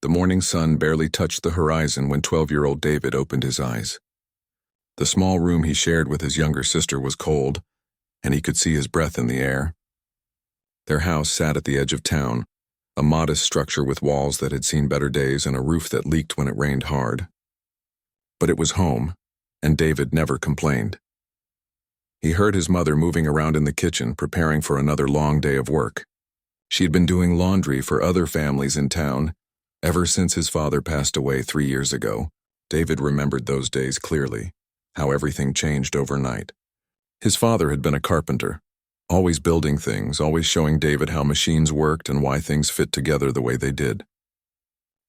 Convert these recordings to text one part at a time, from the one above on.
The morning sun barely touched the horizon when 12-year-old David opened his eyes. The small room he shared with his younger sister was cold, and he could see his breath in the air. Their house sat at the edge of town, a modest structure with walls that had seen better days and a roof that leaked when it rained hard. But it was home, and David never complained. He heard his mother moving around in the kitchen, preparing for another long day of work. She'd been doing laundry for other families in town ever since his father passed away 3 years ago. David remembered those days clearly, how everything changed overnight. His father had been a carpenter, always building things, always showing David how machines worked and why things fit together the way they did.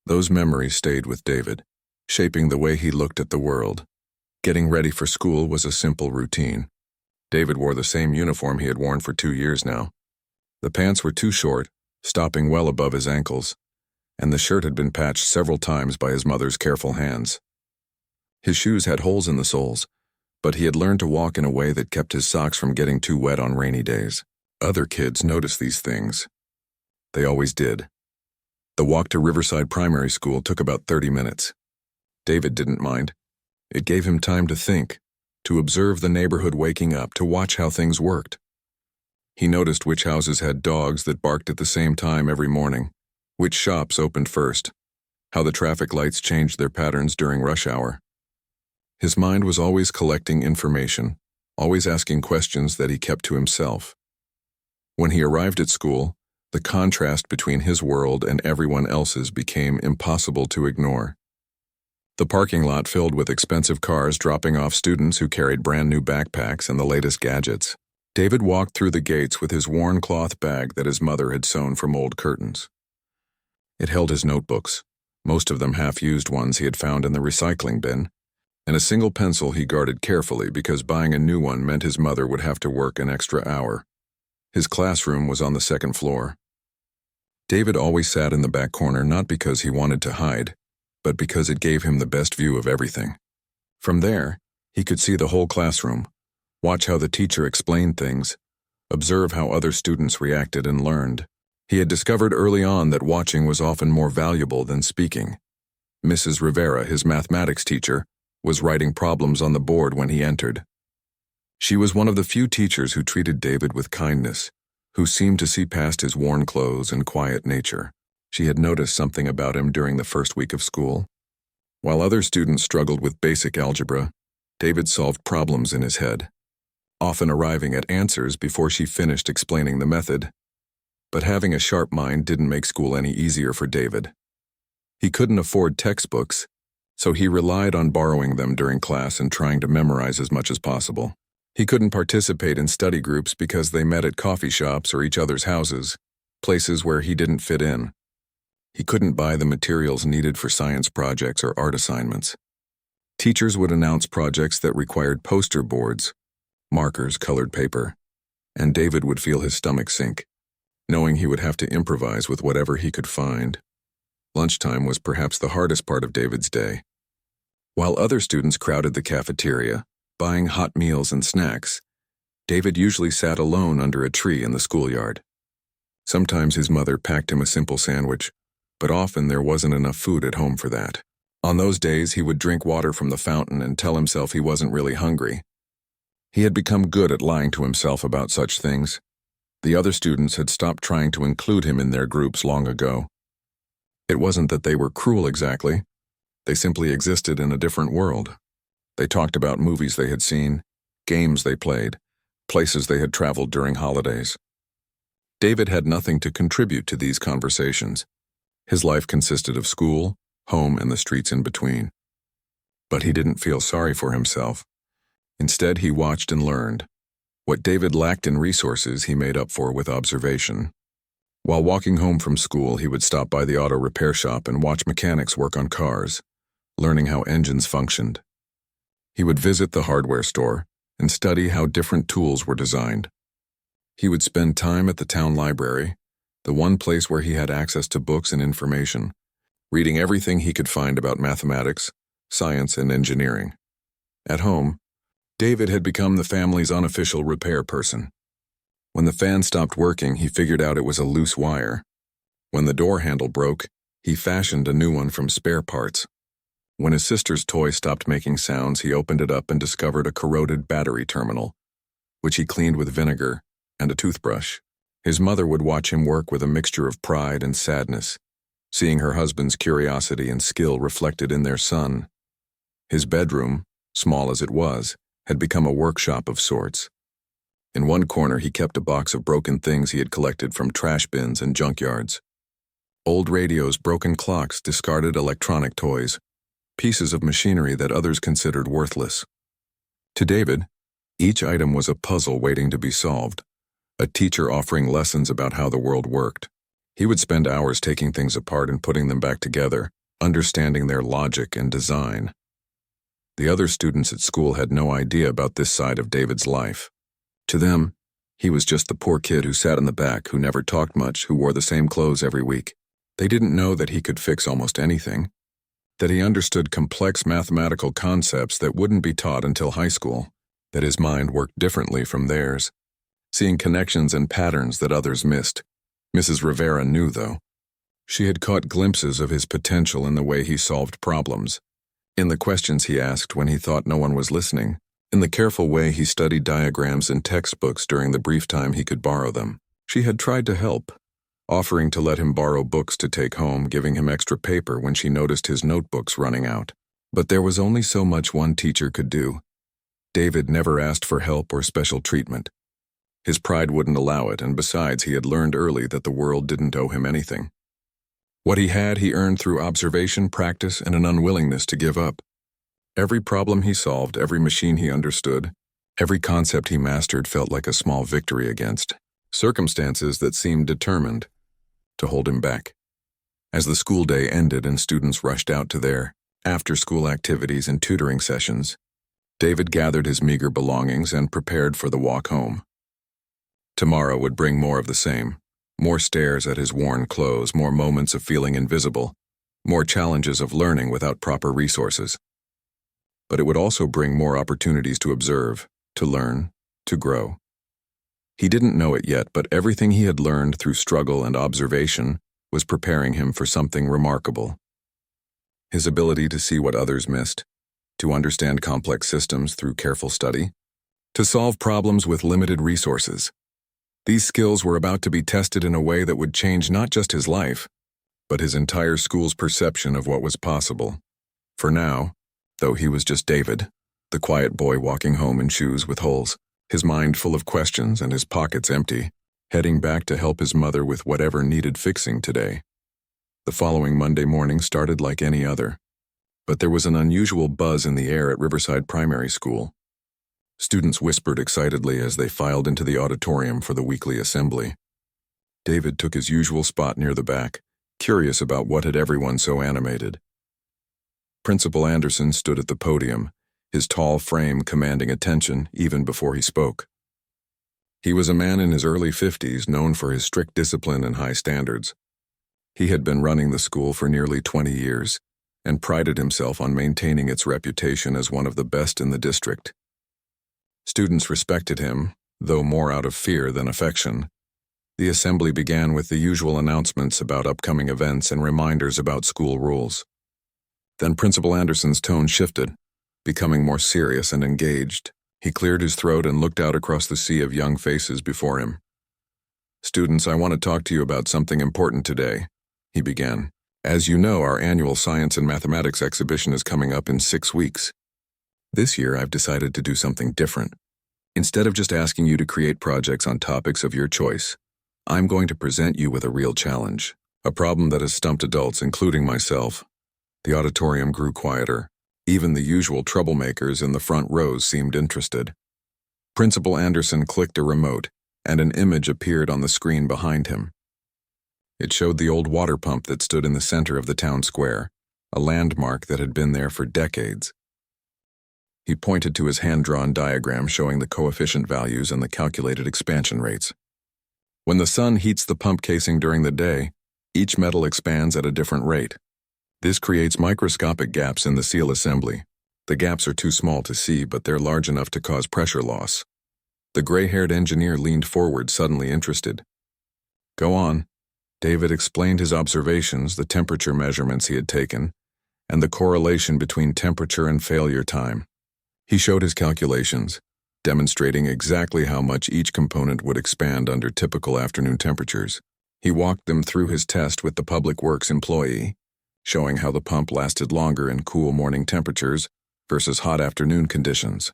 Those memories stayed with David, shaping the way he looked at the world. Getting ready for school was a simple routine. David wore the same uniform he had worn for 2 years now. The pants were too short, stopping well above his ankles, and the shirt had been patched several times by his mother's careful hands. His shoes had holes in the soles, but he had learned to walk in a way that kept his socks from getting too wet on rainy days. Other kids noticed these things. They always did. The walk to Riverside Primary School took about 30 minutes. David didn't mind. It gave him time to think, to observe the neighborhood waking up, to watch how things worked. He noticed which houses had dogs that barked at the same time every morning, which shops opened first, how the traffic lights changed their patterns during rush hour. His mind was always collecting information, always asking questions that he kept to himself. When he arrived at school, the contrast between his world and everyone else's became impossible to ignore. The parking lot filled with expensive cars dropping off students who carried brand new backpacks and the latest gadgets. David walked through the gates with his worn cloth bag that his mother had sewn from old curtains. It held his notebooks, most of them half-used ones he had found in the recycling bin, and a single pencil he guarded carefully because buying a new one meant his mother would have to work an extra hour. His classroom was on the second floor. David always sat in the back corner not because he wanted to hide, but because it gave him the best view of everything. From there, he could see the whole classroom, watch how the teacher explained things, observe how other students reacted and learned. He had discovered early on that watching was often more valuable than speaking. Mrs. Rivera, his mathematics teacher, was writing problems on the board when he entered. She was one of the few teachers who treated David with kindness, who seemed to see past his worn clothes and quiet nature. She had noticed something about him during the first week of school. While other students struggled with basic algebra, David solved problems in his head, often arriving at answers before she finished explaining the method. But having a sharp mind didn't make school any easier for David. He couldn't afford textbooks, so he relied on borrowing them during class and trying to memorize as much as possible. He couldn't participate in study groups because they met at coffee shops or each other's houses, places where he didn't fit in. He couldn't buy the materials needed for science projects or art assignments. Teachers would announce projects that required poster boards, markers, colored paper, and David would feel his stomach sink, knowing he would have to improvise with whatever he could find. Lunchtime was perhaps the hardest part of David's day. While other students crowded the cafeteria, buying hot meals and snacks, David usually sat alone under a tree in the schoolyard. Sometimes his mother packed him a simple sandwich, but often there wasn't enough food at home for that. On those days, he would drink water from the fountain and tell himself he wasn't really hungry. He had become good at lying to himself about such things. The other students had stopped trying to include him in their groups long ago. It wasn't that they were cruel exactly. They simply existed in a different world. They talked about movies they had seen, games they played, places they had traveled during holidays. David had nothing to contribute to these conversations. His life consisted of school, home, and the streets in between. But he didn't feel sorry for himself. Instead, he watched and learned. What David lacked in resources, he made up for with observation. While walking home from school, he would stop by the auto repair shop and watch mechanics work on cars, learning how engines functioned. He would visit the hardware store and study how different tools were designed. He would spend time at the town library, the one place where he had access to books and information, reading everything he could find about mathematics, science, and engineering. At home, David had become the family's unofficial repair person. When the fan stopped working, he figured out it was a loose wire. When the door handle broke, He fashioned a new one from spare parts. When his sister's toy stopped making sounds, he opened it up and discovered a corroded battery terminal, which he cleaned with vinegar and a toothbrush. His mother would watch him work with a mixture of pride and sadness, seeing her husband's curiosity and skill reflected in their son. His bedroom, small as it was, had become a workshop of sorts. In one corner, he kept a box of broken things he had collected from trash bins and junkyards. Old radios, broken clocks, discarded electronic toys, pieces of machinery that others considered worthless. To David, each item was a puzzle waiting to be solved, a teacher offering lessons about how the world worked. He would spend hours taking things apart and putting them back together, understanding their logic and design. The other students at school had no idea about this side of David's life. To them, he was just the poor kid who sat in the back, who never talked much, who wore the same clothes every week. They didn't know that he could fix almost anything, that he understood complex mathematical concepts that wouldn't be taught until high school, that his mind worked differently from theirs, seeing connections and patterns that others missed. Mrs. Rivera knew, though. She had caught glimpses of his potential in the way he solved problems, in the questions he asked when he thought no one was listening, in the careful way he studied diagrams in textbooks during the brief time he could borrow them. She had tried to help, offering to let him borrow books to take home, giving him extra paper when she noticed his notebooks running out. But there was only so much one teacher could do. David never asked for help or special treatment. His pride wouldn't allow it, and besides, he had learned early that the world didn't owe him anything. What he had, he earned through observation, practice, and an unwillingness to give up. Every problem he solved, every machine he understood, every concept he mastered felt like a small victory against circumstances that seemed determined to hold him back. As the school day ended and students rushed out to their after-school activities and tutoring sessions, David gathered his meager belongings and prepared for the walk home. Tomorrow would bring more of the same, more stares at his worn clothes, more moments of feeling invisible, more challenges of learning without proper resources. But it would also bring more opportunities to observe, to learn, to grow. He didn't know it yet, but everything he had learned through struggle and observation was preparing him for something remarkable. His ability to see what others missed, to understand complex systems through careful study, to solve problems with limited resources. These skills were about to be tested in a way that would change not just his life, but his entire school's perception of what was possible. For now, though he was just David, the quiet boy walking home in shoes with holes, his mind full of questions and his pockets empty, heading back to help his mother with whatever needed fixing today. The following Monday morning started like any other, but there was an unusual buzz in the air at Riverside Primary School. Students whispered excitedly as they filed into the auditorium for the weekly assembly. David took his usual spot near the back, curious about what had everyone so animated. Principal Anderson stood at the podium, his tall frame commanding attention even before he spoke. He was a man in his early 50s, known for his strict discipline and high standards. He had been running the school for nearly 20 years and prided himself on maintaining its reputation as one of the best in the district. Students respected him, though more out of fear than affection. The assembly began with the usual announcements about upcoming events and reminders about school rules. Then Principal Anderson's tone shifted, becoming more serious and engaged. He cleared his throat and looked out across the sea of young faces before him. "Students, I want to talk to you about something important today," he began. "As you know, our annual Science and Mathematics exhibition is coming up in 6 weeks. This year, I've decided to do something different. Instead of just asking you to create projects on topics of your choice, I'm going to present you with a real challenge, a problem that has stumped adults, including myself." The auditorium grew quieter. Even the usual troublemakers in the front rows seemed interested. Principal Anderson clicked a remote, and an image appeared on the screen behind him. It showed the old water pump that stood in the center of the town square, a landmark that had been there for decades. He pointed to his hand-drawn diagram showing the coefficient values and the calculated expansion rates. When the sun heats the pump casing during the day, each metal expands at a different rate. This creates microscopic gaps in the seal assembly. The gaps are too small to see, but they're large enough to cause pressure loss. The gray-haired engineer leaned forward, suddenly interested. "Go on," David explained his observations, the temperature measurements he had taken, and the correlation between temperature and failure time. He showed his calculations, demonstrating exactly how much each component would expand under typical afternoon temperatures. He walked them through his test with the public works employee, showing how the pump lasted longer in cool morning temperatures versus hot afternoon conditions.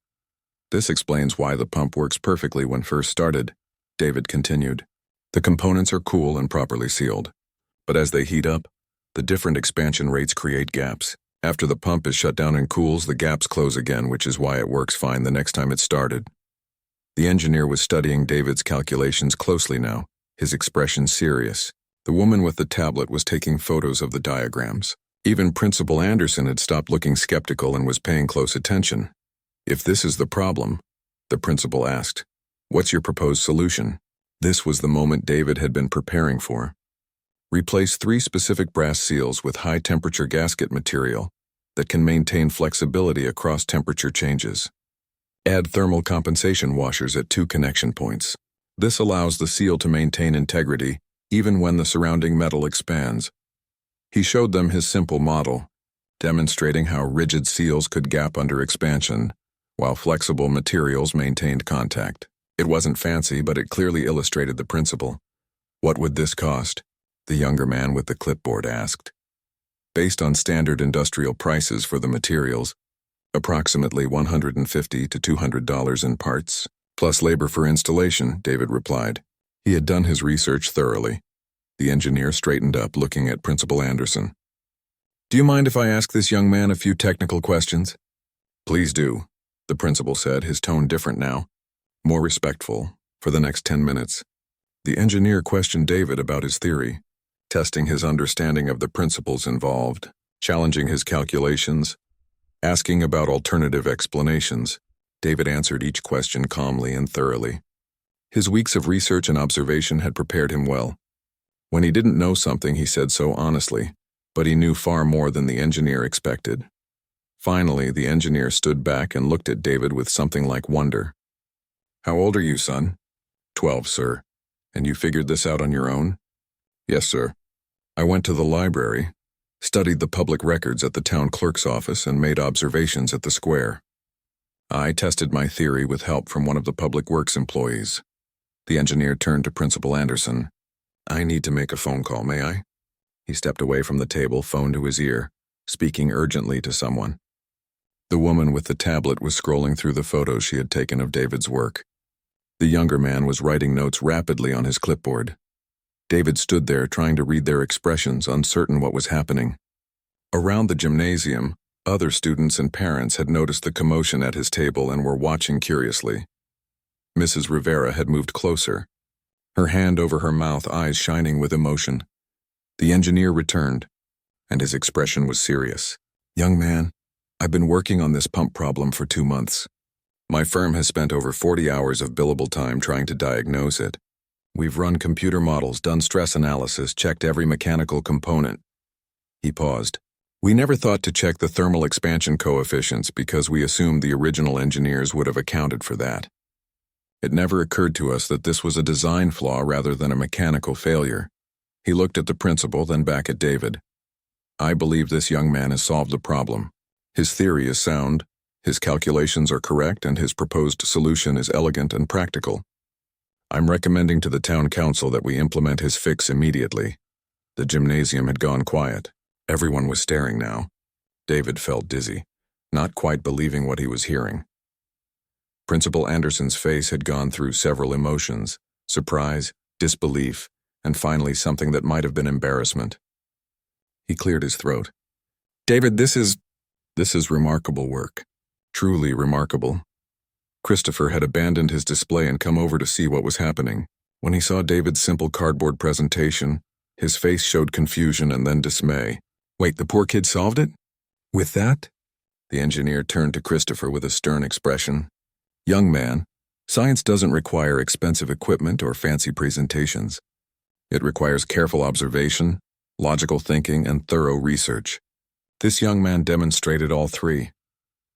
This explains why the pump works perfectly when first started, David continued. The components are cool and properly sealed, but as they heat up, the different expansion rates create gaps. After the pump is shut down and cools, the gaps close again, which is why it works fine the next time it started. The engineer was studying David's calculations closely now, his expression serious. The woman with the tablet was taking photos of the diagrams. Even Principal Anderson had stopped looking skeptical and was paying close attention. If this is the problem, the principal asked, what's your proposed solution? This was the moment David had been preparing for. Replace 3 specific brass seals with high-temperature gasket material that can maintain flexibility across temperature changes. Add thermal compensation washers at 2 connection points. This allows the seal to maintain integrity even when the surrounding metal expands. He showed them his simple model, demonstrating how rigid seals could gap under expansion, while flexible materials maintained contact. It wasn't fancy, but it clearly illustrated the principle. What would this cost? The younger man with the clipboard asked. Based on standard industrial prices for the materials, approximately $150 to $200 in parts, plus labor for installation, David replied. He had done his research thoroughly. The engineer straightened up, looking at Principal Anderson. Do you mind if I ask this young man a few technical questions? Please do, the principal said, his tone different now, more respectful. For the next 10 minutes, the engineer questioned David about his theory, testing his understanding of the principles involved, challenging his calculations, asking about alternative explanations. David answered each question calmly and thoroughly. His weeks of research and observation had prepared him well. When he didn't know something, he said so honestly, but he knew far more than the engineer expected. Finally, the engineer stood back and looked at David with something like wonder. How old are you, son? 12, sir. And you figured this out on your own? Yes, sir. I went to the library, studied the public records at the town clerk's office, and made observations at the square. I tested my theory with help from one of the public works employees. The engineer turned to Principal Anderson. I need to make a phone call, may I? He stepped away from the table, phone to his ear, speaking urgently to someone. The woman with the tablet was scrolling through the photos she had taken of David's work. The younger man was writing notes rapidly on his clipboard. David stood there trying to read their expressions, uncertain what was happening. Around the gymnasium, other students and parents had noticed the commotion at his table and were watching curiously. Mrs. Rivera had moved closer, her hand over her mouth, eyes shining with emotion. The engineer returned, and his expression was serious. Young man, I've been working on this pump problem for 2 months. My firm has spent over 40 hours of billable time trying to diagnose it. We've run computer models, done stress analysis, checked every mechanical component. He paused. We never thought to check the thermal expansion coefficients because we assumed the original engineers would have accounted for that. It never occurred to us that this was a design flaw rather than a mechanical failure. He looked at the principal, then back at David. I believe this young man has solved the problem. His theory is sound, his calculations are correct, and his proposed solution is elegant and practical. I'm recommending to the town council that we implement his fix immediately. The gymnasium had gone quiet. Everyone was staring now. David felt dizzy, not quite believing what he was hearing. Principal Anderson's face had gone through several emotions: surprise, disbelief, and finally something that might have been embarrassment. He cleared his throat. David, this is remarkable work. Truly remarkable. Christopher had abandoned his display and come over to see what was happening. When he saw David's simple cardboard presentation, his face showed confusion and then dismay. Wait, the poor kid solved it? With that? The engineer turned to Christopher with a stern expression. Young man, science doesn't require expensive equipment or fancy presentations. It requires careful observation, logical thinking, and thorough research. This young man demonstrated all three.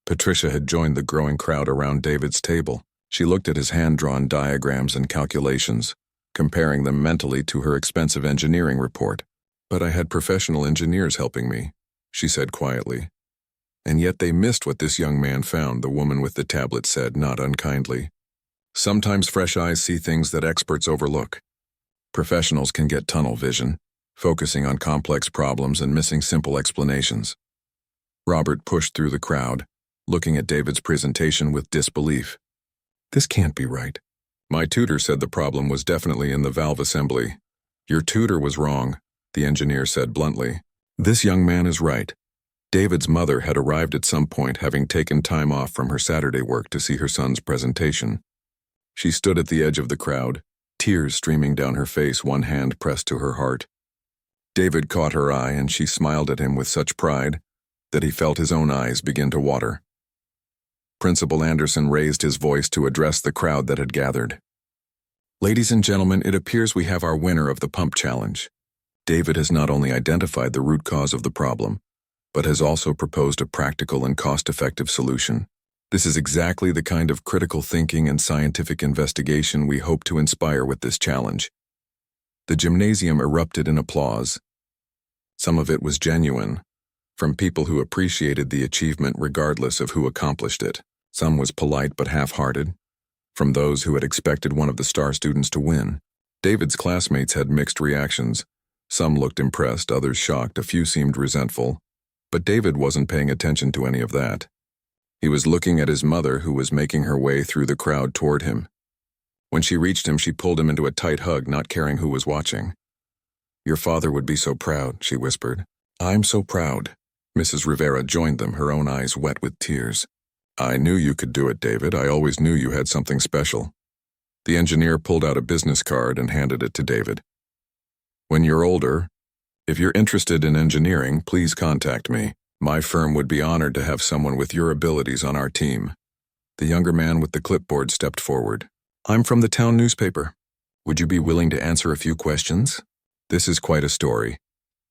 Patricia had joined the growing crowd around David's table. She looked at his hand-drawn diagrams and calculations, comparing them mentally to her expensive engineering report. "But I had professional engineers helping me," she said quietly. "And yet they missed what this young man found," the woman with the tablet said, not unkindly. "Sometimes fresh eyes see things that experts overlook. Professionals can get tunnel vision, focusing on complex problems and missing simple explanations." Robert pushed through the crowd, looking at David's presentation with disbelief. "This can't be right." "My tutor said the problem was definitely in the valve assembly." "Your tutor was wrong," the engineer said bluntly. "This young man is right." David's mother had arrived at some point, having taken time off from her Saturday work to see her son's presentation. She stood at the edge of the crowd, tears streaming down her face, one hand pressed to her heart. David caught her eye, and she smiled at him with such pride that he felt his own eyes begin to water. Principal Anderson raised his voice to address the crowd that had gathered. "Ladies and gentlemen, it appears we have our winner of the pump challenge. David has not only identified the root cause of the problem, but has also proposed a practical and cost-effective solution. This is exactly the kind of critical thinking and scientific investigation we hope to inspire with this challenge." The gymnasium erupted in applause. Some of it was genuine, from people who appreciated the achievement regardless of who accomplished it. Some was polite but half-hearted, from those who had expected one of the star students to win. David's classmates had mixed reactions. Some looked impressed, others shocked, a few seemed resentful. But David wasn't paying attention to any of that. He was looking at his mother, who was making her way through the crowd toward him. When she reached him, she pulled him into a tight hug, not caring who was watching. "Your father would be so proud," she whispered. "I'm so proud." Mrs. Rivera joined them, her own eyes wet with tears. "I knew you could do it, David. I always knew you had something special." The engineer pulled out a business card and handed it to David. "When you're older, if you're interested in engineering, please contact me. My firm would be honored to have someone with your abilities on our team." The younger man with the clipboard stepped forward. "I'm from the town newspaper. Would you be willing to answer a few questions?" This is quite a story.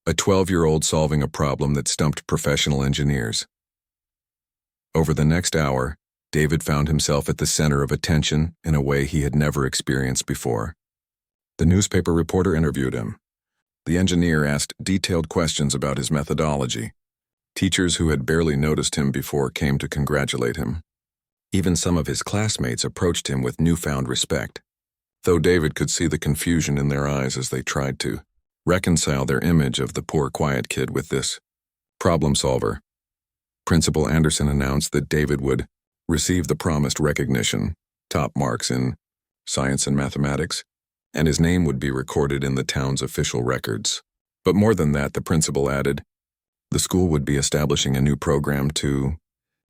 A 12-year-old solving a problem that stumped professional engineers. Over the next hour, David found himself at the center of attention in a way he had never experienced before. The newspaper reporter interviewed him. The engineer asked detailed questions about his methodology. Teachers who had barely noticed him before came to congratulate him. Even some of his classmates approached him with newfound respect, though David could see the confusion in their eyes as they tried to reconcile their image of the poor, quiet kid with this problem solver. Principal Anderson announced that David would receive the promised recognition, top marks in science and mathematics, and his name would be recorded in the town's official records. But more than that, the principal added, the school would be establishing a new program to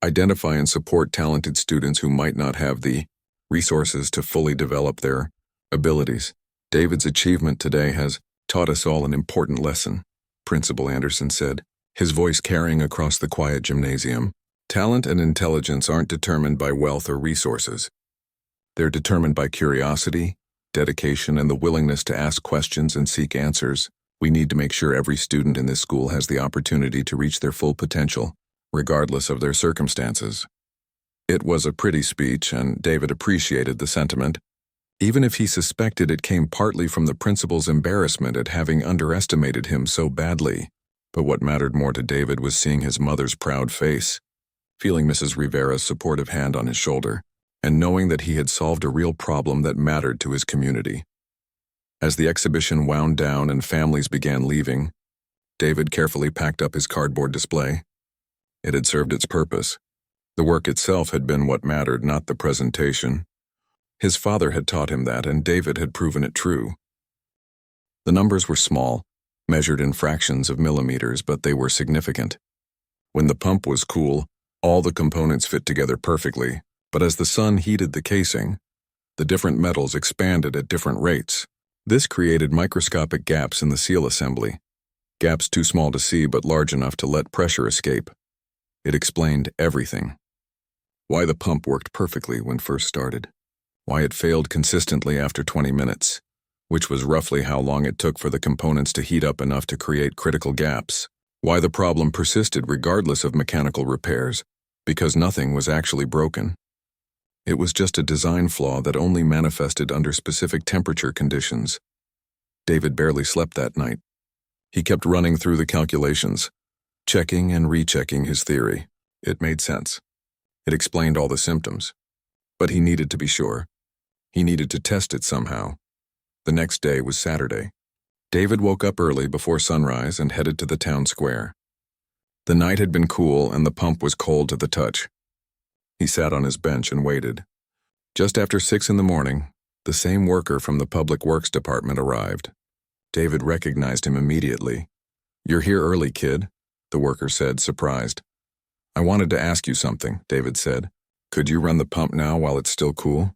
identify and support talented students who might not have the resources to fully develop their abilities. David's achievement today has taught us all an important lesson, Principal Anderson said, his voice carrying across the quiet gymnasium. Talent and intelligence aren't determined by wealth or resources. They're determined by curiosity, dedication, and the willingness to ask questions and seek answers. We need to make sure every student in this school has the opportunity to reach their full potential, regardless of their circumstances. It was a pretty speech, and David appreciated the sentiment, even if he suspected it came partly from the principal's embarrassment at having underestimated him so badly. But what mattered more to David was seeing his mother's proud face, feeling Mrs. Rivera's supportive hand on his shoulder, and knowing that he had solved a real problem that mattered to his community. As the exhibition wound down and families began leaving, David carefully packed up his cardboard display. It had served its purpose. The work itself had been what mattered, not the presentation. His father had taught him that, and David had proven it true. The numbers were small, measured in fractions of millimeters, but they were significant. When the pump was cool, all the components fit together perfectly, but as the sun heated the casing, the different metals expanded at different rates. This created microscopic gaps in the seal assembly, gaps too small to see but large enough to let pressure escape. It explained everything. Why the pump worked perfectly when first started. Why it failed consistently after 20 minutes, which was roughly how long it took for the components to heat up enough to create critical gaps. Why the problem persisted regardless of mechanical repairs, because nothing was actually broken. It was just a design flaw that only manifested under specific temperature conditions. David barely slept that night. He kept running through the calculations, checking and rechecking his theory. It made sense. It explained all the symptoms. But he needed to be sure. He needed to test it somehow. The next day was Saturday. David woke up early before sunrise and headed to the town square. The night had been cool and the pump was cold to the touch. He sat on his bench and waited. Just after 6 in the morning, the same worker from the Public Works Department arrived. David recognized him immediately. "You're here early, kid," the worker said, surprised. "I wanted to ask you something," David said. "Could you run the pump now while it's still cool?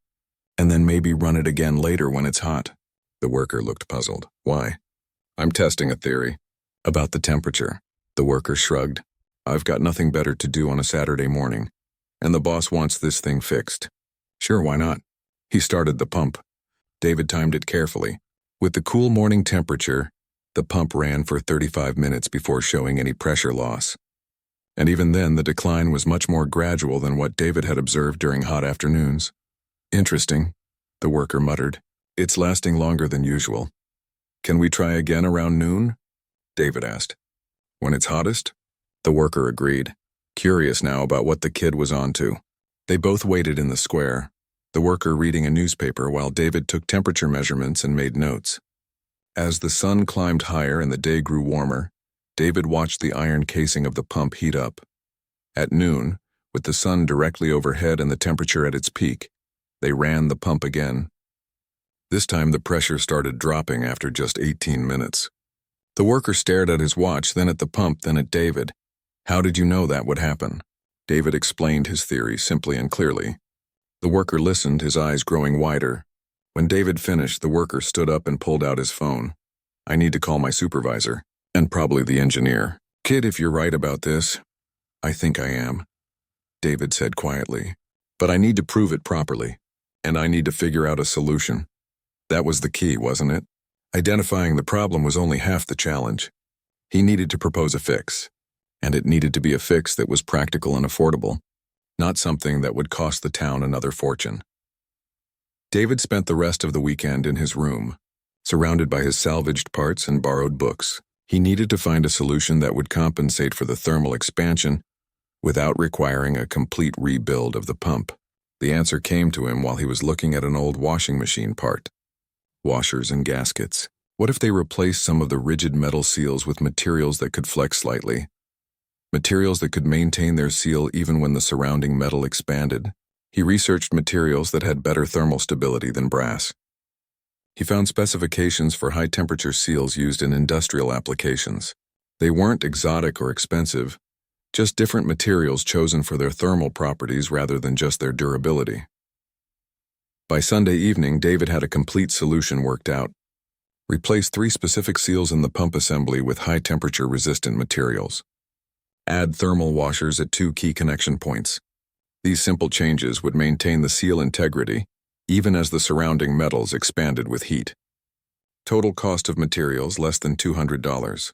And then maybe run it again later when it's hot?" The worker looked puzzled. "Why?" "I'm testing a theory." "About the temperature?" The worker shrugged. "I've got nothing better to do on a Saturday morning, and the boss wants this thing fixed." "Sure, why not?" He started the pump. David timed it carefully. With the cool morning temperature, the pump ran for 35 minutes before showing any pressure loss. And even then, the decline was much more gradual than what David had observed during hot afternoons. "Interesting," the worker muttered. "It's lasting longer than usual." "Can we try again around noon?" David asked. "When it's hottest?" The worker agreed, curious now about what the kid was on to. They both waited in the square, the worker reading a newspaper while David took temperature measurements and made notes. As the sun climbed higher and the day grew warmer, David watched the iron casing of the pump heat up. At noon, with the sun directly overhead and the temperature at its peak, they ran the pump again. This time the pressure started dropping after just 18 minutes. The worker stared at his watch, then at the pump, then at David. "How did you know that would happen?" David explained his theory simply and clearly. The worker listened, his eyes growing wider. When David finished, the worker stood up and pulled out his phone. "I need to call my supervisor, and probably the engineer." "Kid, if you're right about this." "I think I am," David said quietly. "But I need to prove it properly, and I need to figure out a solution." That was the key, wasn't it? Identifying the problem was only half the challenge. He needed to propose a fix, and it needed to be a fix that was practical and affordable, not something that would cost the town another fortune. David spent the rest of the weekend in his room, surrounded by his salvaged parts and borrowed books. He needed to find a solution that would compensate for the thermal expansion without requiring a complete rebuild of the pump. The answer came to him while he was looking at an old washing machine part. Washers and gaskets. What if they replaced some of the rigid metal seals with materials that could flex slightly? Materials that could maintain their seal even when the surrounding metal expanded. He researched materials that had better thermal stability than brass. He found specifications for high-temperature seals used in industrial applications. They weren't exotic or expensive, just different materials chosen for their thermal properties rather than just their durability. By Sunday evening, David had a complete solution worked out. Replace 3 specific seals in the pump assembly with high-temperature resistant materials. Add thermal washers at 2 key connection points. These simple changes would maintain the seal integrity, even as the surrounding metals expanded with heat. Total cost of materials less than $200.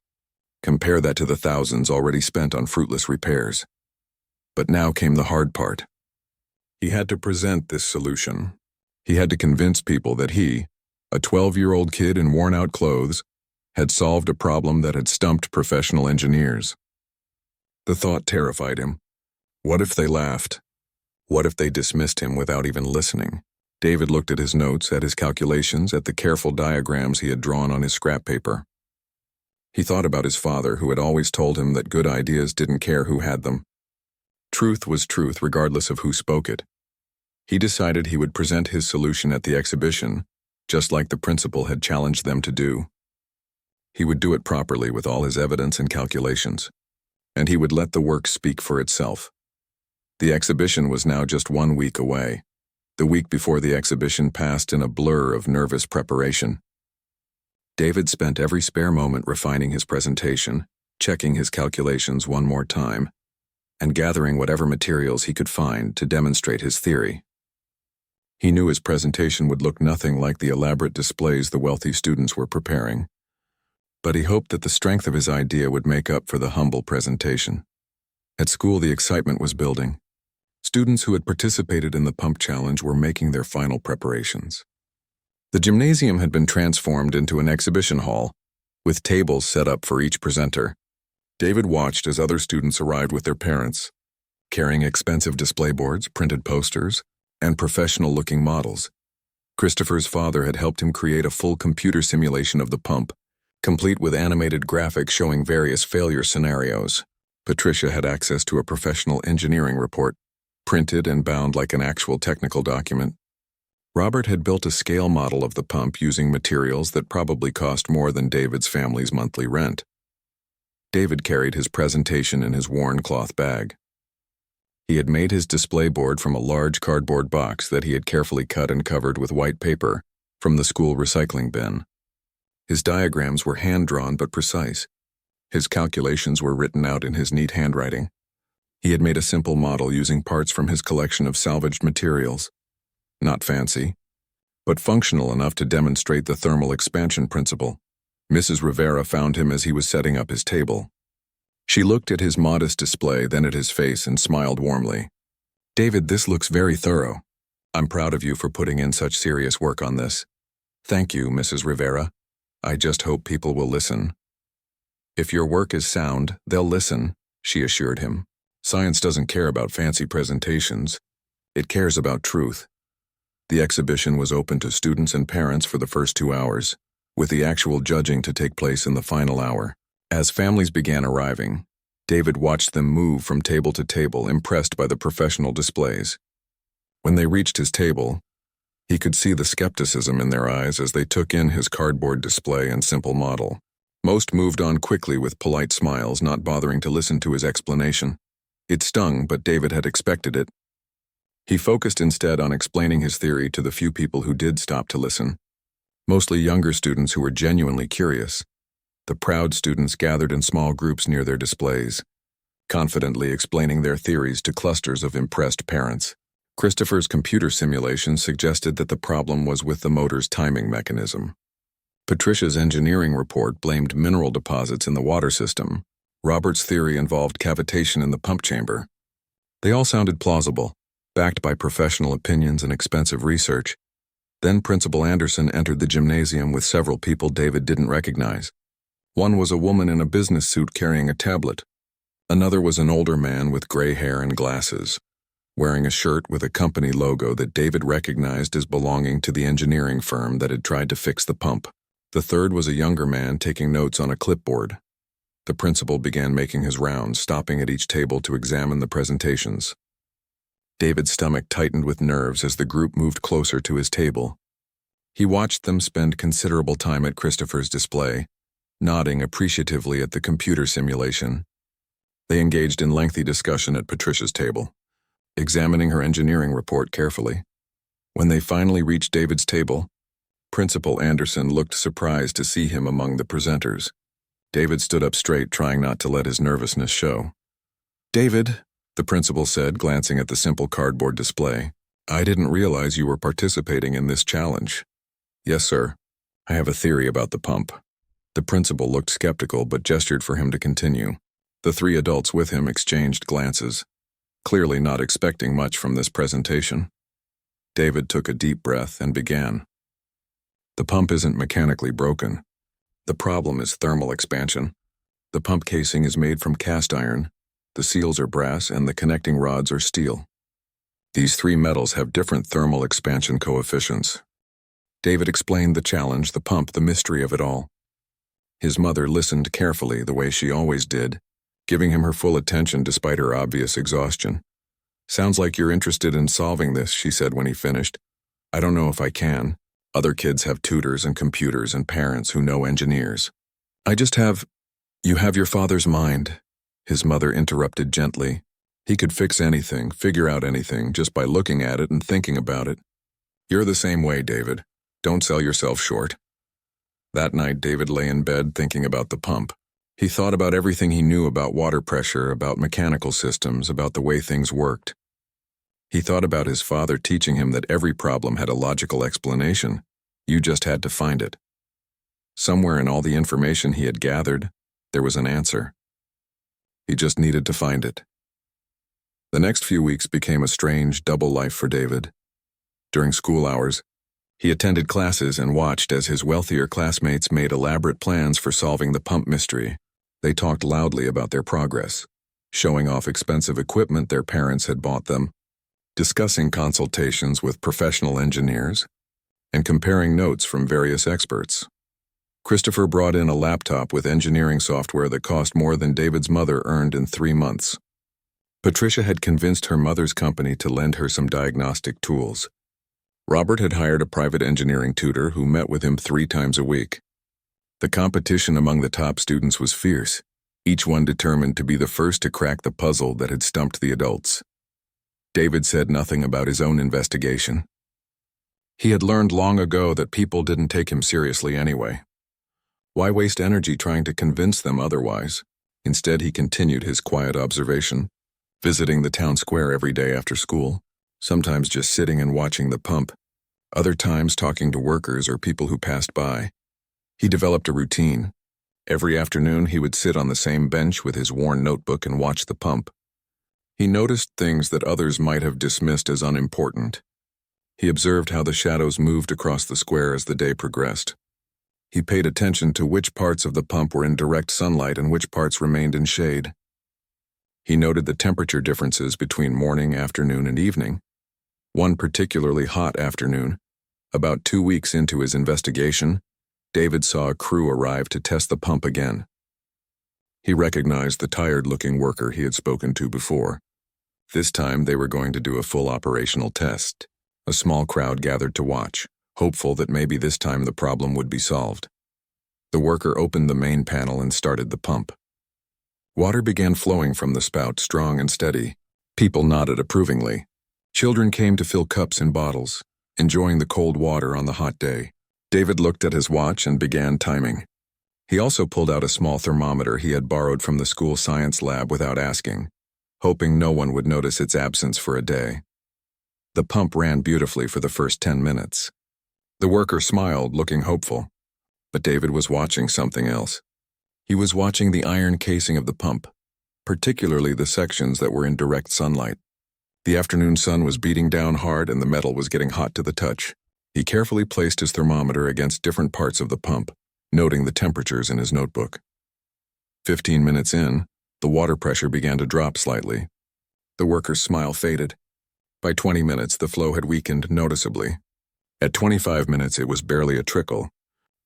Compare that to the thousands already spent on fruitless repairs. But now came the hard part. He had to present this solution. He had to convince people that he, a 12-year-old kid in worn-out clothes, had solved a problem that had stumped professional engineers. The thought terrified him. What if they laughed? What if they dismissed him without even listening? David looked at his notes, at his calculations, at the careful diagrams he had drawn on his scrap paper. He thought about his father, who had always told him that good ideas didn't care who had them. Truth was truth regardless of who spoke it. He decided he would present his solution at the exhibition, just like the principal had challenged them to do. He would do it properly with all his evidence and calculations, and he would let the work speak for itself. The exhibition was now just 1 week away. The week before the exhibition passed in a blur of nervous preparation. David spent every spare moment refining his presentation, checking his calculations one more time, and gathering whatever materials he could find to demonstrate his theory. He knew his presentation would look nothing like the elaborate displays the wealthy students were preparing, but he hoped that the strength of his idea would make up for the humble presentation. At school, the excitement was building. Students who had participated in the pump challenge were making their final preparations. The gymnasium had been transformed into an exhibition hall, with tables set up for each presenter. David watched as other students arrived with their parents, carrying expensive display boards, printed posters, and professional-looking models. Christopher's father had helped him create a full computer simulation of the pump, complete with animated graphics showing various failure scenarios. Patricia had access to a professional engineering report, printed and bound like an actual technical document. Robert had built a scale model of the pump using materials that probably cost more than David's family's monthly rent. David carried his presentation in his worn cloth bag. He had made his display board from a large cardboard box that he had carefully cut and covered with white paper from the school recycling bin. His diagrams were hand-drawn but precise. His calculations were written out in his neat handwriting. He had made a simple model using parts from his collection of salvaged materials. Not fancy, but functional enough to demonstrate the thermal expansion principle. Mrs. Rivera found him as he was setting up his table. She looked at his modest display, then at his face, and smiled warmly. "David, this looks very thorough. I'm proud of you for putting in such serious work on this." "Thank you, Mrs. Rivera. I just hope people will listen." "If your work is sound, they'll listen," she assured him. "Science doesn't care about fancy presentations. It cares about truth." The exhibition was open to students and parents for the first 2 hours, with the actual judging to take place in the final hour. As families began arriving, David watched them move from table to table, impressed by the professional displays. When they reached his table, he could see the skepticism in their eyes as they took in his cardboard display and simple model. Most moved on quickly with polite smiles, not bothering to listen to his explanation. It stung, but David had expected it. He focused instead on explaining his theory to the few people who did stop to listen, mostly younger students who were genuinely curious. The proud students gathered in small groups near their displays, confidently explaining their theories to clusters of impressed parents. Christopher's computer simulation suggested that the problem was with the motor's timing mechanism. Patricia's engineering report blamed mineral deposits in the water system. Robert's theory involved cavitation in the pump chamber. They all sounded plausible, backed by professional opinions and expensive research. Then Principal Anderson entered the gymnasium with several people David didn't recognize. One was a woman in a business suit carrying a tablet. Another was an older man with gray hair and glasses, wearing a shirt with a company logo that David recognized as belonging to the engineering firm that had tried to fix the pump. The third was a younger man taking notes on a clipboard. The principal began making his rounds, stopping at each table to examine the presentations. David's stomach tightened with nerves as the group moved closer to his table. He watched them spend considerable time at Christopher's display, nodding appreciatively at the computer simulation. They engaged in lengthy discussion at Patricia's table, examining her engineering report carefully. When they finally reached David's table, Principal Anderson looked surprised to see him among the presenters. David stood up straight, trying not to let his nervousness show. "David," the principal said, glancing at the simple cardboard display, "I didn't realize you were participating in this challenge." "Yes, sir. I have a theory about the pump." The principal looked skeptical but gestured for him to continue. The 3 adults with him exchanged glances, clearly not expecting much from this presentation. David took a deep breath and began. "The pump isn't mechanically broken. The problem is thermal expansion. The pump casing is made from cast iron, the seals are brass, and the connecting rods are steel. These 3 metals have different thermal expansion coefficients." David explained the challenge, the pump, the mystery of it all. His mother listened carefully, the way she always did, giving him her full attention despite her obvious exhaustion. "Sounds like you're interested in solving this," she said when he finished. "I don't know if I can. Other kids have tutors and computers and parents who know engineers. I just have—" "You have your father's mind," his mother interrupted gently. "He could fix anything, figure out anything, just by looking at it and thinking about it. You're the same way, David. Don't sell yourself short." That night, David lay in bed thinking about the pump. He thought about everything he knew about water pressure, about mechanical systems, about the way things worked. He thought about his father teaching him that every problem had a logical explanation. You just had to find it. Somewhere in all the information he had gathered, there was an answer. He just needed to find it. The next few weeks became a strange double life for David. During school hours, he attended classes and watched as his wealthier classmates made elaborate plans for solving the pump mystery. They talked loudly about their progress, showing off expensive equipment their parents had bought them, discussing consultations with professional engineers, and comparing notes from various experts. Christopher brought in a laptop with engineering software that cost more than David's mother earned in 3 months. Patricia had convinced her mother's company to lend her some diagnostic tools. Robert had hired a private engineering tutor who met with him 3 times a week. The competition among the top students was fierce, each one determined to be the first to crack the puzzle that had stumped the adults. David said nothing about his own investigation. He had learned long ago that people didn't take him seriously anyway. Why waste energy trying to convince them otherwise? Instead, he continued his quiet observation, visiting the town square every day after school, sometimes just sitting and watching the pump, other times talking to workers or people who passed by. He developed a routine. Every afternoon he would sit on the same bench with his worn notebook and watch the pump. He noticed things that others might have dismissed as unimportant. He observed how the shadows moved across the square as the day progressed. He paid attention to which parts of the pump were in direct sunlight and which parts remained in shade. He noted the temperature differences between morning, afternoon, and evening. One particularly hot afternoon, about 2 weeks into his investigation, David saw a crew arrive to test the pump again. He recognized the tired-looking worker he had spoken to before. This time they were going to do a full operational test. A small crowd gathered to watch, hopeful that maybe this time the problem would be solved. The worker opened the main panel and started the pump. Water began flowing from the spout, strong and steady. People nodded approvingly. Children came to fill cups and bottles, enjoying the cold water on the hot day. David looked at his watch and began timing. He also pulled out a small thermometer he had borrowed from the school science lab without asking, hoping no one would notice its absence for a day. The pump ran beautifully for the first 10 minutes. The worker smiled, looking hopeful. But David was watching something else. He was watching the iron casing of the pump, particularly the sections that were in direct sunlight. The afternoon sun was beating down hard and the metal was getting hot to the touch. He carefully placed his thermometer against different parts of the pump, noting the temperatures in his notebook. 15 minutes in, the water pressure began to drop slightly. The worker's smile faded. By 20 minutes, the flow had weakened noticeably. At 25 minutes, it was barely a trickle.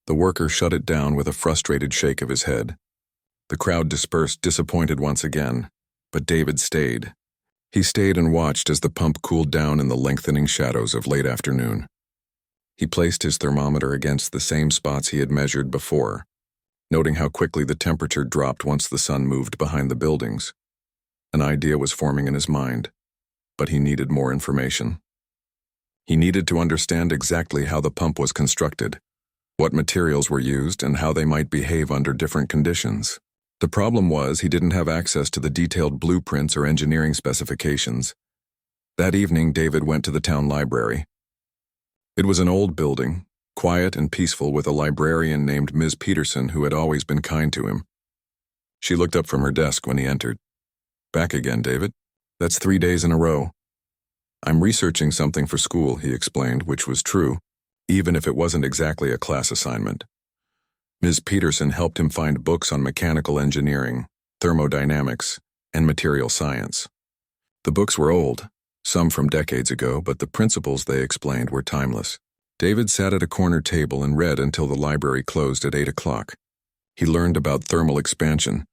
The worker shut it down with a frustrated shake of his head. The crowd dispersed, disappointed once again, but David stayed. He stayed and watched as the pump cooled down in the lengthening shadows of late afternoon. He placed his thermometer against the same spots he had measured before, noting how quickly the temperature dropped once the sun moved behind the buildings. An idea was forming in his mind, but he needed more information. He needed to understand exactly how the pump was constructed, what materials were used, and how they might behave under different conditions. The problem was he didn't have access to the detailed blueprints or engineering specifications. That evening, David went to the town library. It was an old building, quiet and peaceful, with a librarian named Ms. Peterson who had always been kind to him. She looked up from her desk when he entered. "Back again, David? That's 3 days in a row." "I'm researching something for school," he explained, which was true, even if it wasn't exactly a class assignment. Ms. Peterson helped him find books on mechanical engineering, thermodynamics, and material science. The books were old, some from decades ago, but the principles they explained were timeless. David sat at a corner table and read until the library closed at 8 o'clock. He learned about thermal expansion,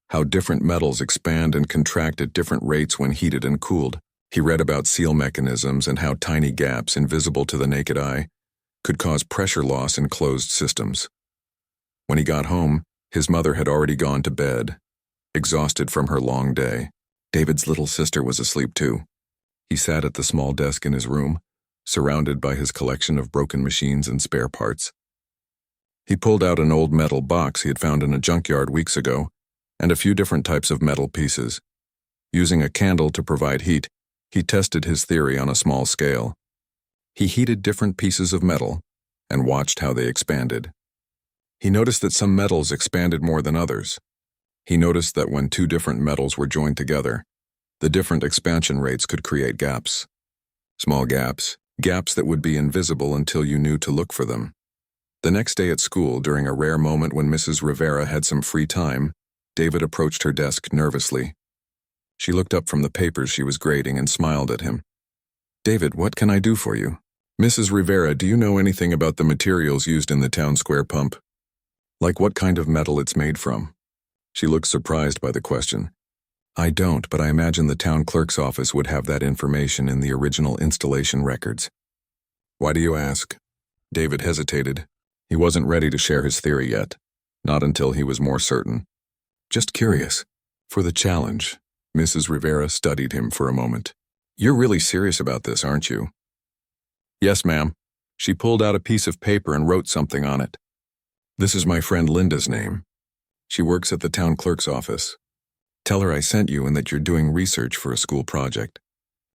how different metals expand and contract at different rates when heated and cooled. He read about seal mechanisms and how tiny gaps, invisible to the naked eye, could cause pressure loss in closed systems. When he got home, his mother had already gone to bed, exhausted from her long day. David's little sister was asleep too. He sat at the small desk in his room, surrounded by his collection of broken machines and spare parts. He pulled out an old metal box he had found in a junkyard weeks ago, and a few different types of metal pieces. Using a candle to provide heat, he tested his theory on a small scale. He heated different pieces of metal and watched how they expanded. He noticed that some metals expanded more than others. He noticed that when 2 different metals were joined together, The different expansion rates could create gaps. Small gaps, gaps that would be invisible until you knew to look for them. The next day at school, during a rare moment when Mrs. Rivera had some free time, David approached her desk nervously. She looked up from the papers she was grading and smiled at him. "David, what can I do for you?" "Mrs. Rivera, do you know anything about the materials used in the town square pump? Like what kind of metal it's made from?" She looked surprised by the question. "I don't, but I imagine the town clerk's office would have that information in the original installation records." "Why do you ask?" David hesitated. He wasn't ready to share his theory yet, not until he was more certain. "Just curious. For the challenge." Mrs. Rivera studied him for a moment. "You're really serious about this, aren't you?" "Yes, ma'am." She pulled out a piece of paper and wrote something on it. "This is my friend Linda's name. She works at the town clerk's office. Tell her I sent you and that you're doing research for a school project.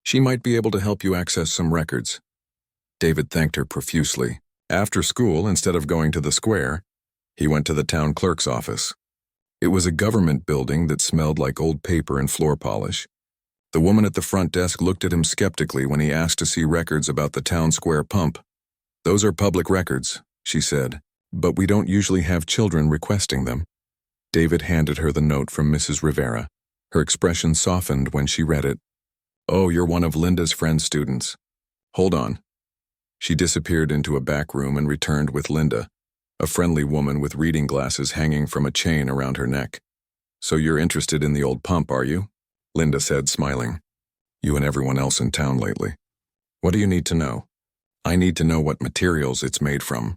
She might be able to help you access some records." David thanked her profusely. After school, instead of going to the square, he went to the town clerk's office. It was a government building that smelled like old paper and floor polish. The woman at the front desk looked at him skeptically when he asked to see records about the town square pump. "Those are public records," she said, "but we don't usually have children requesting them." David handed her the note from Mrs. Rivera. Her expression softened when she read it. "Oh, you're one of Linda's friend's students. Hold on." She disappeared into a back room and returned with Linda, a friendly woman with reading glasses hanging from a chain around her neck. "So you're interested in the old pump, are you?" Linda said, smiling. "You and everyone else in town lately. What do you need to know?" "I need to know what materials it's made from.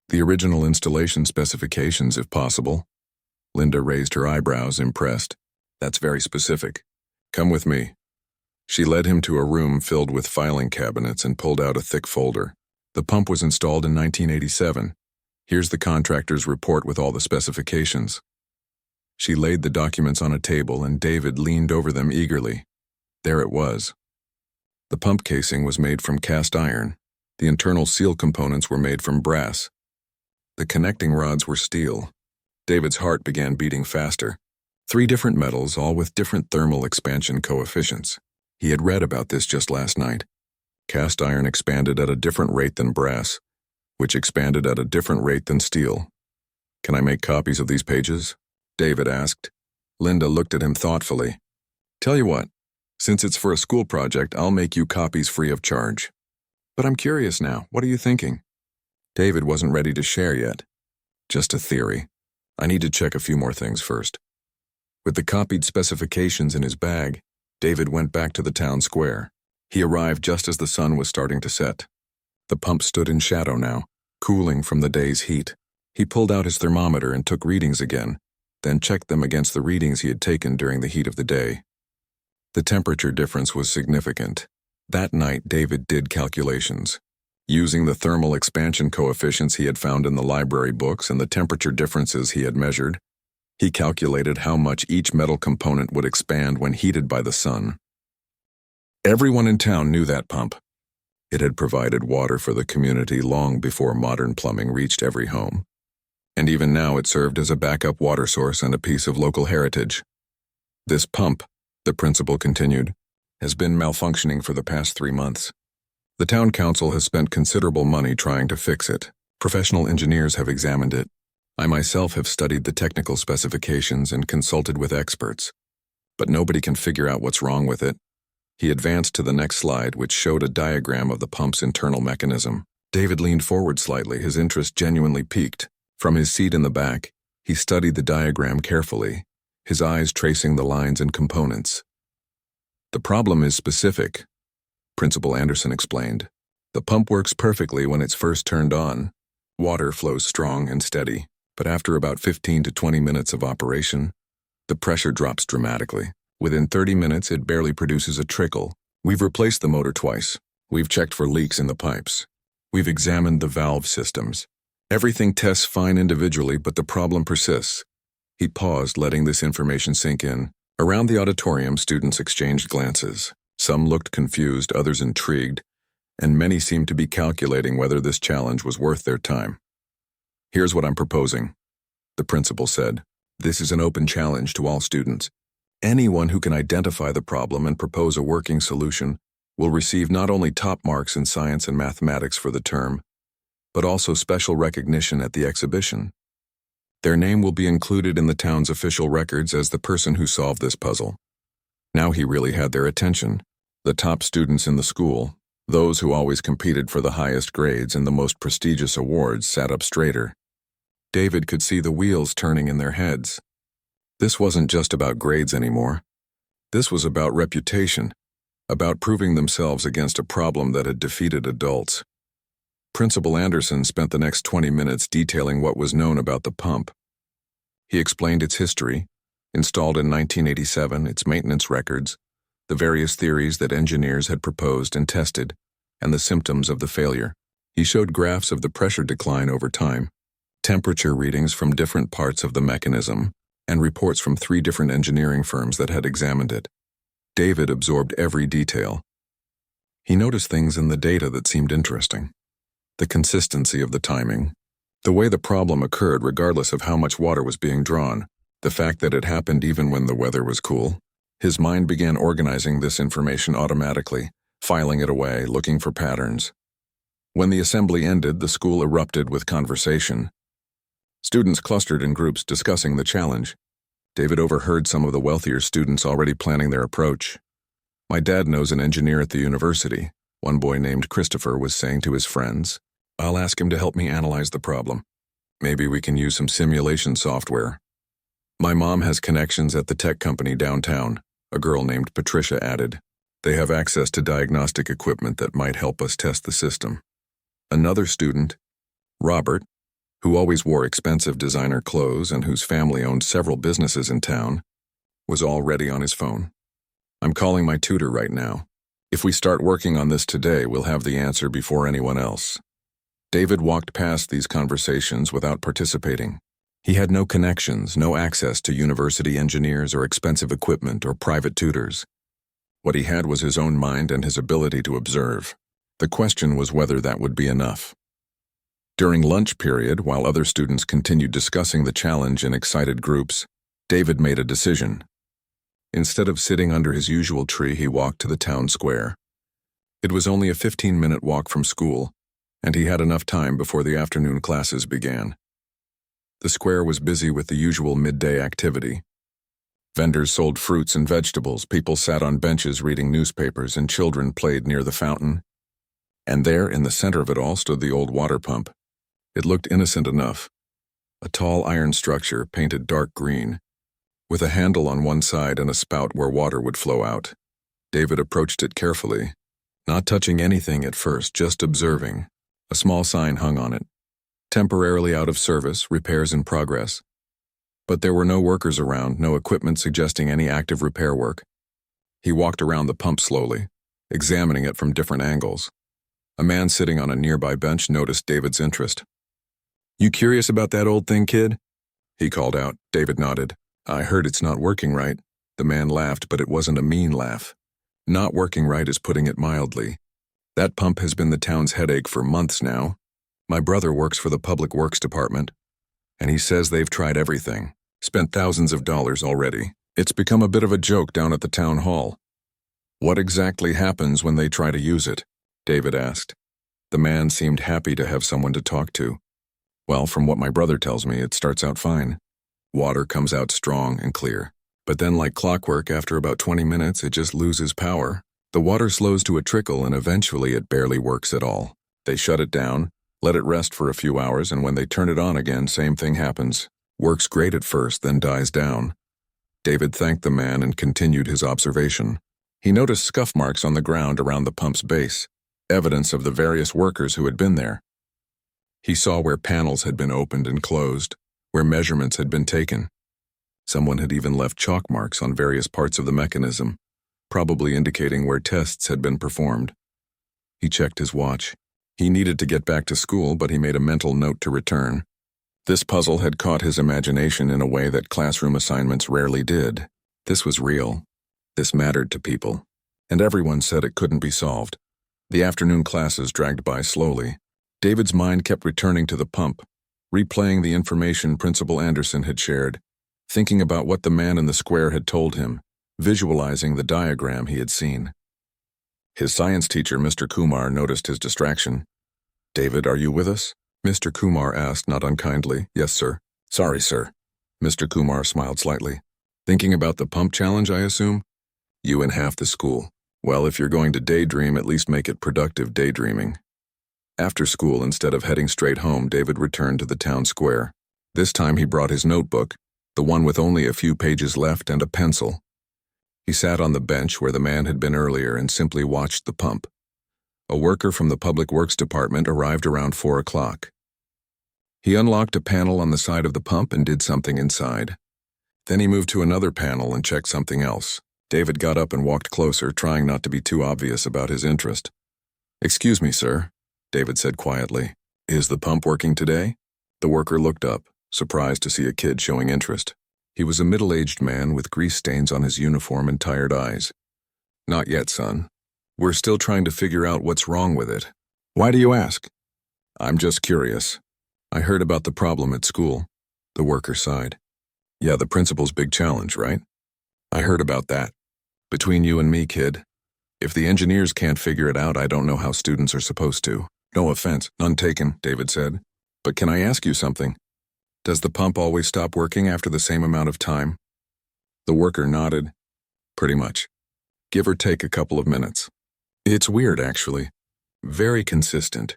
The original installation specifications, if possible." Linda raised her eyebrows, impressed. "That's very specific. Come with me." She led him to a room filled with filing cabinets and pulled out a thick folder. The pump was installed in 1987. Here's the contractor's report with all the specifications. She laid the documents on a table and David leaned over them eagerly. There it was. The pump casing was made from cast iron. The internal seal components were made from brass. The connecting rods were steel. David's heart began beating faster. 3 different metals, all with different thermal expansion coefficients. He had read about this just last night. Cast iron expanded at a different rate than brass, which expanded at a different rate than steel. "Can I make copies of these pages?" David asked. Linda looked at him thoughtfully. "Tell you what, since it's for a school project, I'll make you copies free of charge." "But I'm curious now. What are you thinking?" David wasn't ready to share yet. "Just a theory. I need to check a few more things first." With the copied specifications in his bag, David went back to the town square. He arrived just as the sun was starting to set. The pump stood in shadow now, cooling from the day's heat. He pulled out his thermometer and took readings again, then checked them against the readings he had taken during the heat of the day. The temperature difference was significant. That night, David did calculations. Using the thermal expansion coefficients he had found in the library books and the temperature differences he had measured, he calculated how much each metal component would expand when heated by the sun. Everyone in town knew that pump. It had provided water for the community long before modern plumbing reached every home. And even now it served as a backup water source and a piece of local heritage. "This pump," the principal continued, "has been malfunctioning for the past 3 months. The town council has spent considerable money trying to fix it. Professional engineers have examined it. I myself have studied the technical specifications and consulted with experts. But nobody can figure out what's wrong with it." He advanced to the next slide, which showed a diagram of the pump's internal mechanism. David leaned forward slightly, his interest genuinely piqued. From his seat in the back, he studied the diagram carefully, his eyes tracing the lines and components. "The problem is specific," Principal Anderson explained. "The pump works perfectly when it's first turned on. Water flows strong and steady. But after about 15 to 20 minutes of operation, the pressure drops dramatically. Within 30 minutes, it barely produces a trickle. We've replaced the motor twice. We've checked for leaks in the pipes. We've examined the valve systems. Everything tests fine individually, but the problem persists." He paused, letting this information sink in. Around the auditorium, students exchanged glances. Some looked confused, others intrigued, and many seemed to be calculating whether this challenge was worth their time. "Here's what I'm proposing," the principal said. "This is an open challenge to all students. Anyone who can identify the problem and propose a working solution will receive not only top marks in science and mathematics for the term, but also special recognition at the exhibition. Their name will be included in the town's official records as the person who solved this puzzle. Now he really had their attention. The top students in the school, those who always competed for the highest grades and the most prestigious awards, sat up straighter. David could see the wheels turning in their heads. This wasn't just about grades anymore. This was about reputation, about proving themselves against a problem that had defeated adults. Principal Anderson spent the next 20 minutes detailing what was known about the pump. He explained its history, installed in 1987, its maintenance records, the various theories that engineers had proposed and tested, and the symptoms of the failure. He showed graphs of the pressure decline over time, temperature readings from different parts of the mechanism, and reports from 3 different engineering firms that had examined it. David absorbed every detail. He noticed things in the data that seemed interesting. The consistency of the timing, the way the problem occurred regardless of how much water was being drawn, the fact that it happened even when the weather was cool. His mind began organizing this information automatically, filing it away, looking for patterns. When the assembly ended, the school erupted with conversation. Students clustered in groups discussing the challenge. David overheard some of the wealthier students already planning their approach. "My dad knows an engineer at the university," one boy named Christopher was saying to his friends. "I'll ask him to help me analyze the problem. Maybe we can use some simulation software." "My mom has connections at the tech company downtown," a girl named Patricia added. "They have access to diagnostic equipment that might help us test the system." Another student, Robert, who always wore expensive designer clothes and whose family owned several businesses in town, was already on his phone. "I'm calling my tutor right now. If we start working on this today, we'll have the answer before anyone else." David walked past these conversations without participating. He had no connections, no access to university engineers or expensive equipment or private tutors. What he had was his own mind and his ability to observe. The question was whether that would be enough. During lunch period, while other students continued discussing the challenge in excited groups, David made a decision. Instead of sitting under his usual tree, he walked to the town square. It was only a 15-minute walk from school, and he had enough time before the afternoon classes began. The square was busy with the usual midday activity. Vendors sold fruits and vegetables, people sat on benches reading newspapers, and children played near the fountain. And there, in the center of it all, stood the old water pump. It looked innocent enough. A tall iron structure, painted dark green, with a handle on one side and a spout where water would flow out. David approached it carefully, not touching anything at first, just observing. A small sign hung on it. Temporarily out of service, repairs in progress. But there were no workers around, no equipment suggesting any active repair work. He walked around the pump slowly, examining it from different angles. A man sitting on a nearby bench noticed David's interest. "You curious about that old thing, kid?" he called out. David nodded. "I heard it's not working right." The man laughed, but it wasn't a mean laugh. "Not working right is putting it mildly. That pump has been the town's headache for months now. My brother works for the Public Works Department, and he says they've tried everything, spent thousands of dollars already. It's become a bit of a joke down at the town hall." "What exactly happens when they try to use it?" David asked. The man seemed happy to have someone to talk to. "Well, from what my brother tells me, it starts out fine. Water comes out strong and clear. But then, like clockwork, after about 20 minutes, it just loses power. The water slows to a trickle, and eventually it barely works at all. They shut it down, let it rest for a few hours, and when they turn it on again, same thing happens. Works great at first, then dies down." David thanked the man and continued his observation. He noticed scuff marks on the ground around the pump's base, evidence of the various workers who had been there. He saw where panels had been opened and closed, where measurements had been taken. Someone had even left chalk marks on various parts of the mechanism, probably indicating where tests had been performed. He checked his watch. He needed to get back to school, but he made a mental note to return. This puzzle had caught his imagination in a way that classroom assignments rarely did. This was real. This mattered to people. And everyone said it couldn't be solved. The afternoon classes dragged by slowly. David's mind kept returning to the pump, replaying the information Principal Anderson had shared, thinking about what the man in the square had told him, visualizing the diagram he had seen. His science teacher, Mr. Kumar, noticed his distraction. "David, are you with us?" Mr. Kumar asked, not unkindly. "Yes, sir." "Sorry, sir." Mr. Kumar smiled slightly. "Thinking about the pump challenge, I assume? You and half the school. Well, if you're going to daydream, at least make it productive daydreaming." After school, instead of heading straight home, David returned to the town square. This time he brought his notebook, the one with only a few pages left, and a pencil. He sat on the bench where the man had been earlier and simply watched the pump. A worker from the Public Works Department arrived around 4 o'clock. He unlocked a panel on the side of the pump and did something inside. Then he moved to another panel and checked something else. David got up and walked closer, trying not to be too obvious about his interest. "Excuse me, sir," David said quietly. "Is the pump working today?" The worker looked up, surprised to see a kid showing interest. He was a middle-aged man with grease stains on his uniform and tired eyes. "Not yet, son. We're still trying to figure out what's wrong with it." "Why do you ask?" "I'm just curious. I heard about the problem at school." The worker sighed. "Yeah, the principal's big challenge, right? I heard about that. Between you and me, kid, if the engineers can't figure it out, I don't know how students are supposed to." "No offense, none taken," David said. "But can I ask you something? Does the pump always stop working after the same amount of time?" The worker nodded. "Pretty much. Give or take a couple of minutes. It's weird, actually. Very consistent.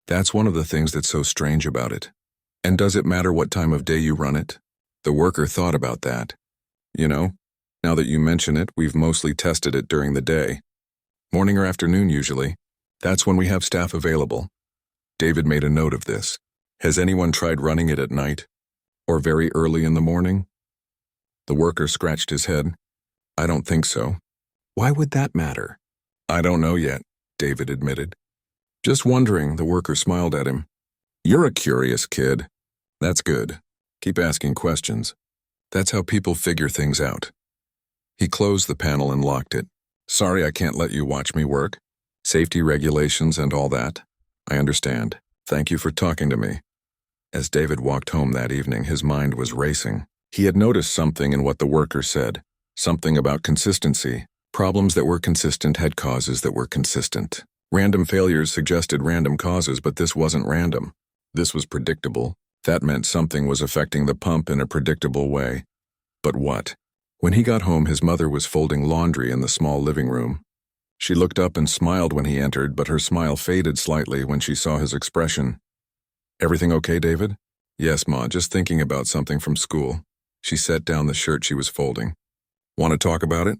That's one of the things that's so strange about it." "And does it matter what time of day you run it?" The worker thought about that. "You know, now that you mention it, we've mostly tested it during the day. Morning or afternoon, usually. That's when we have staff available." David made a note of this. "Has anyone tried running it at night? Or very early in the morning?" The worker scratched his head. "I don't think so." "Why would that matter?" "I don't know yet," David admitted. "Just wondering," the worker smiled at him. "You're a curious kid. That's good. Keep asking questions. That's how people figure things out." He closed the panel and locked it. "Sorry I can't let you watch me work. Safety regulations and all that. I understand. Thank you for talking to me." As David walked home that evening, his mind was racing. He had noticed something in what the worker said, something about consistency. Problems that were consistent had causes that were consistent. Random failures suggested random causes, but this wasn't random. This was predictable. That meant something was affecting the pump in a predictable way. But what? When he got home, his mother was folding laundry in the small living room. She looked up and smiled when he entered, but her smile faded slightly when she saw his expression. "Everything okay, David?" "Yes, Ma, just thinking about something from school." She set down the shirt she was folding. "Want to talk about it?"